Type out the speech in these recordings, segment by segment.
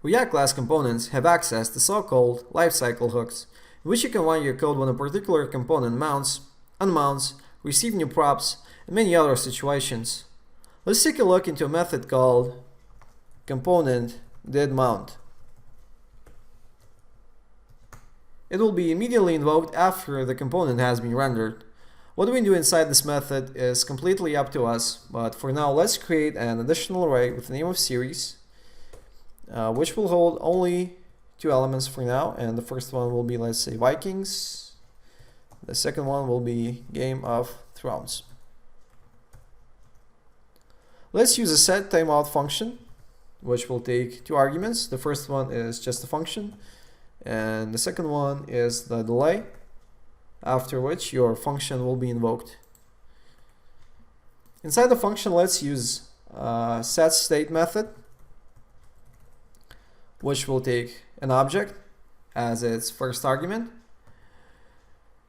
React class components have access to so-called lifecycle hooks, in which you can run your code when a particular component mounts, unmounts, receive new props, and many other situations. Let's take a look into a method called componentDidMount. It will be immediately invoked after the component has been rendered. What we do inside this method is completely up to us, but for now let's create an additional array with the name of series, which will hold only 2 elements for now, and the first one will be, let's say, Vikings. The second one will be Game of Thrones. Let's use a setTimeout function, which will take 2 arguments. The first one is just a function, and the second one is the delay, after which your function will be invoked. Inside the function, let's use setState method, which will take an object as its first argument.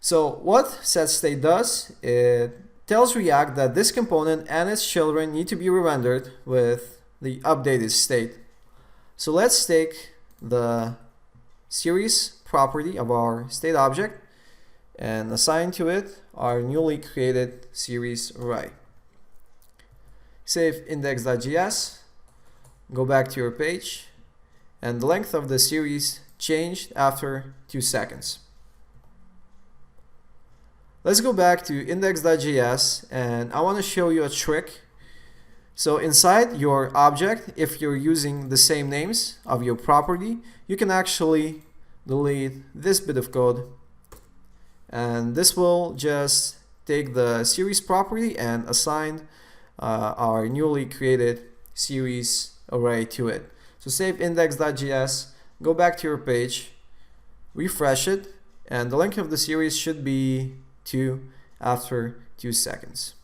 So what setState does, it tells React that this component and its children need to be re-rendered with the updated state. So let's take the series property of our state object and assign to it our newly created series array. Save index.js, go back to your page, and the length of the series changed after 2 seconds. Let's go back to index.js, and I want to show you a trick. So inside your object, if you're using the same names of your property, you can actually delete this bit of code, and this will just take the series property and assign our newly created series array to it. So save index.js, go back to your page, refresh it, and the length of the series should be 2 after 2 seconds.